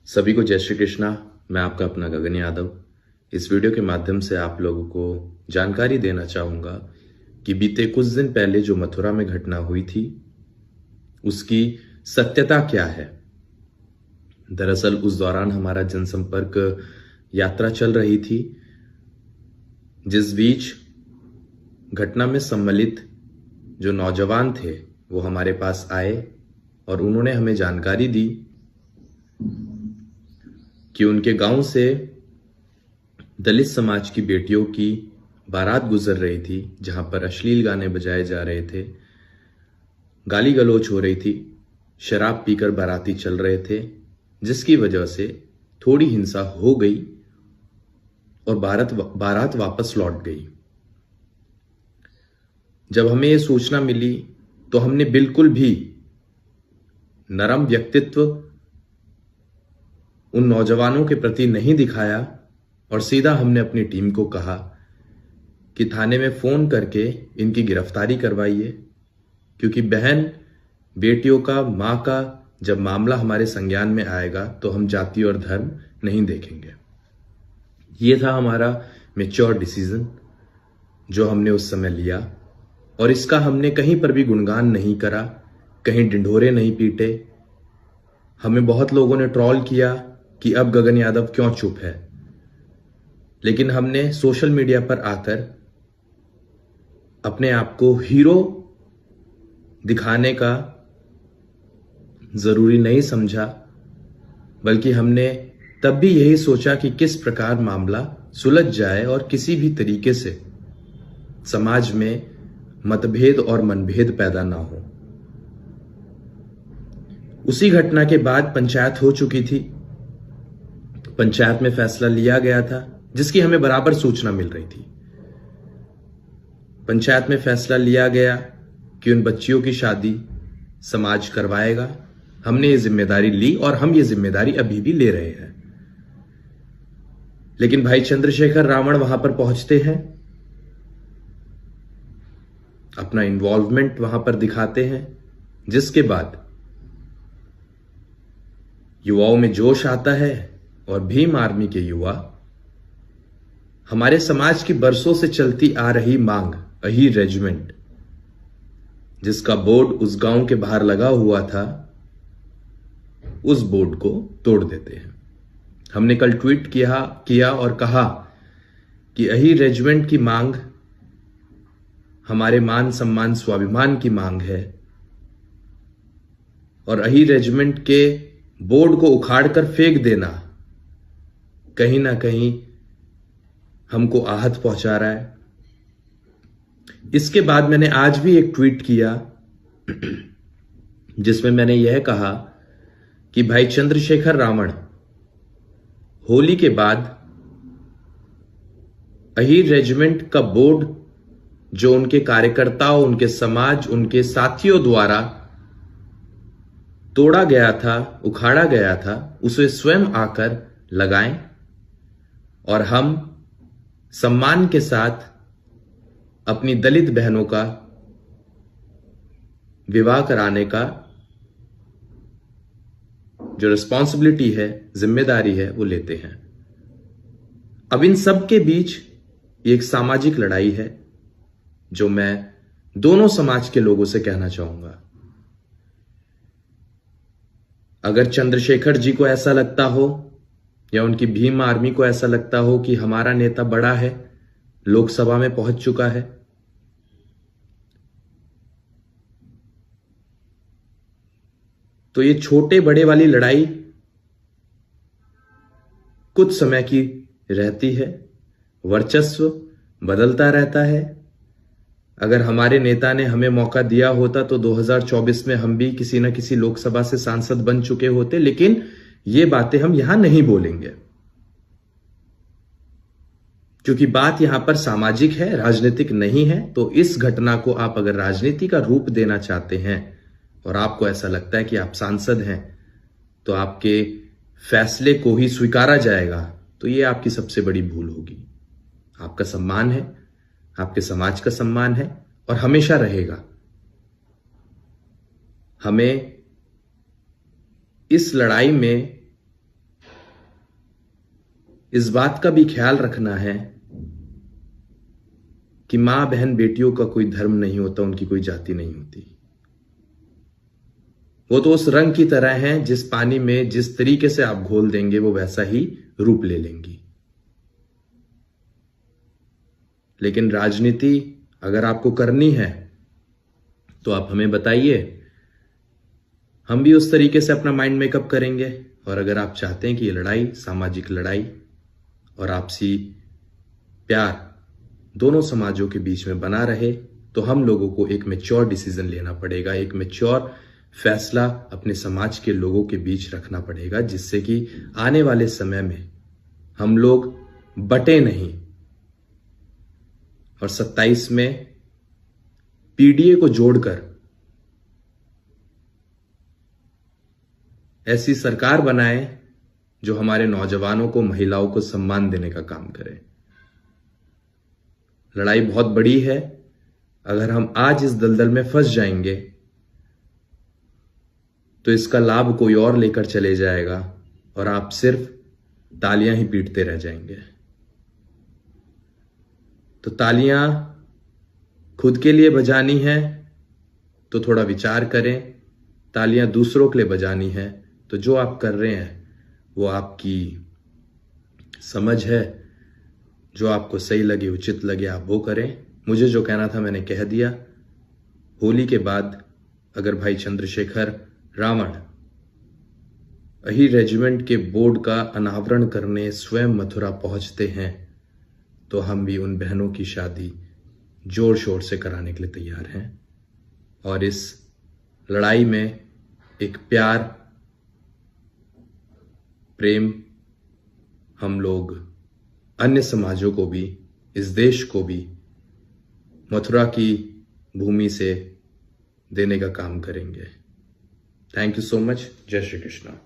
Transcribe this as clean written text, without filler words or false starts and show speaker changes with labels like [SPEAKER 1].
[SPEAKER 1] सभी को जय श्री कृष्णा। मैं आपका अपना गगन यादव इस वीडियो के माध्यम से आप लोगों को जानकारी देना चाहूंगा कि बीते कुछ दिन पहले जो मथुरा में घटना हुई थी उसकी सत्यता क्या है। दरअसल उस दौरान हमारा जनसंपर्क यात्रा चल रही थी, जिस बीच घटना में सम्मिलित जो नौजवान थे वो हमारे पास आए और उन्होंने हमें जानकारी दी कि उनके गांव से दलित समाज की बेटियों की बारात गुजर रही थी, जहां पर अश्लील गाने बजाए जा रहे थे, गाली गलौज हो रही थी, शराब पीकर बाराती चल रहे थे, जिसकी वजह से थोड़ी हिंसा हो गई और बारात वापस लौट गई। जब हमें यह सूचना मिली तो हमने बिल्कुल भी नरम व्यक्तित्व उन नौजवानों के प्रति नहीं दिखाया और सीधा हमने अपनी टीम को कहा कि थाने में फोन करके इनकी गिरफ्तारी करवाइए, क्योंकि बहन बेटियों का, मां का जब मामला हमारे संज्ञान में आएगा तो हम जाति और धर्म नहीं देखेंगे। ये था हमारा मैच्योर डिसीजन जो हमने उस समय लिया और इसका हमने कहीं पर भी गुणगान नहीं करा, कहीं ढिंढोरे नहीं पीटे। हमें बहुत लोगों ने ट्रोल किया कि अब गगन यादव क्यों चुप है, लेकिन हमने सोशल मीडिया पर आकर अपने आप को हीरो दिखाने का जरूरी नहीं समझा, बल्कि हमने तब भी यही सोचा कि किस प्रकार मामला सुलझ जाए और किसी भी तरीके से समाज में मतभेद और मनभेद पैदा ना हो। उसी घटना के बाद पंचायत हो चुकी थी। पंचायत में फैसला लिया गया था जिसकी हमें बराबर सूचना मिल रही थी। पंचायत में फैसला लिया गया कि उन बच्चियों की शादी समाज करवाएगा। हमने ये जिम्मेदारी ली और हम ये जिम्मेदारी अभी भी ले रहे हैं। लेकिन भाई चंद्रशेखर रावण वहां पर पहुंचते हैं, अपना इन्वॉल्वमेंट वहां पर दिखाते हैं, जिसके बाद युवाओं में जोश आता है और भीम आर्मी के युवा हमारे समाज की बरसों से चलती आ रही मांग अहीर रेजिमेंट, जिसका बोर्ड उस गांव के बाहर लगा हुआ था, उस बोर्ड को तोड़ देते हैं। हमने कल ट्वीट किया और कहा कि अहीर रेजिमेंट की मांग हमारे मान सम्मान स्वाभिमान की मांग है और अहीर रेजिमेंट के बोर्ड को उखाड़कर फेंक देना कहीं ना कहीं हमको आहत पहुंचा रहा है। इसके बाद मैंने आज भी एक ट्वीट किया जिसमें मैंने यह कहा कि भाई चंद्रशेखर रावण होली के बाद अहीर रेजिमेंट का बोर्ड जो उनके कार्यकर्ताओं, उनके समाज, उनके साथियों द्वारा तोड़ा गया था, उखाड़ा गया था, उसे स्वयं आकर लगाएं और हम सम्मान के साथ अपनी दलित बहनों का विवाह कराने का जो रिस्पॉन्सिबिलिटी है, जिम्मेदारी है, वो लेते हैं। अब इन सब के बीच एक सामाजिक लड़ाई है जो मैं दोनों समाज के लोगों से कहना चाहूंगा। अगर चंद्रशेखर जी को ऐसा लगता हो या उनकी भीम आर्मी को ऐसा लगता हो कि हमारा नेता बड़ा है, लोकसभा में पहुंच चुका है, तो ये छोटे बड़े वाली लड़ाई कुछ समय की रहती है, वर्चस्व बदलता रहता है। अगर हमारे नेता ने हमें मौका दिया होता तो 2024 में हम भी किसी न किसी लोकसभा से सांसद बन चुके होते, लेकिन ये बातें हम यहां नहीं बोलेंगे क्योंकि बात यहां पर सामाजिक है, राजनीतिक नहीं है। तो इस घटना को आप अगर राजनीति का रूप देना चाहते हैं और आपको ऐसा लगता है कि आप सांसद हैं तो आपके फैसले को ही स्वीकारा जाएगा, तो ये आपकी सबसे बड़ी भूल होगी। आपका सम्मान है, आपके समाज का सम्मान है और हमेशा रहेगा। हमें इस लड़ाई में इस बात का भी ख्याल रखना है कि मां बहन बेटियों का कोई धर्म नहीं होता, उनकी कोई जाति नहीं होती। वो तो उस रंग की तरह हैं, जिस पानी में जिस तरीके से आप घोल देंगे वो वैसा ही रूप ले लेंगी। लेकिन राजनीति अगर आपको करनी है तो आप हमें बताइए, हम भी उस तरीके से अपना माइंड मेकअप करेंगे। और अगर आप चाहते हैं कि ये लड़ाई, सामाजिक लड़ाई और आपसी प्यार दोनों समाजों के बीच में बना रहे, तो हम लोगों को एक मैच्योर डिसीजन लेना पड़ेगा, एक मैच्योर फैसला अपने समाज के लोगों के बीच रखना पड़ेगा, जिससे कि आने वाले समय में हम लोग बटे नहीं और 27 में पीडीए को जोड़कर ऐसी सरकार बनाए जो हमारे नौजवानों को, महिलाओं को सम्मान देने का काम करे। लड़ाई बहुत बड़ी है। अगर हम आज इस दलदल में फंस जाएंगे तो इसका लाभ कोई और लेकर चले जाएगा और आप सिर्फ तालियां ही पीटते रह जाएंगे। तो तालियां खुद के लिए बजानी है तो थोड़ा विचार करें, तालियां दूसरों के लिए बजानी है तो जो आप कर रहे हैं वो आपकी समझ है, जो आपको सही लगे, उचित लगे, आप वो करें। मुझे जो कहना था मैंने कह दिया। होली के बाद अगर भाई चंद्रशेखर रावण अही रेजिमेंट के बोर्ड का अनावरण करने स्वयं मथुरा पहुंचते हैं तो हम भी उन बहनों की शादी जोर शोर से कराने के लिए तैयार हैं। और इस लड़ाई में एक प्यार, प्रेम हम लोग अन्य समाजों को भी, इस देश को भी मथुरा की भूमि से देने का काम करेंगे। Thank you so much. जय श्री कृष्णा।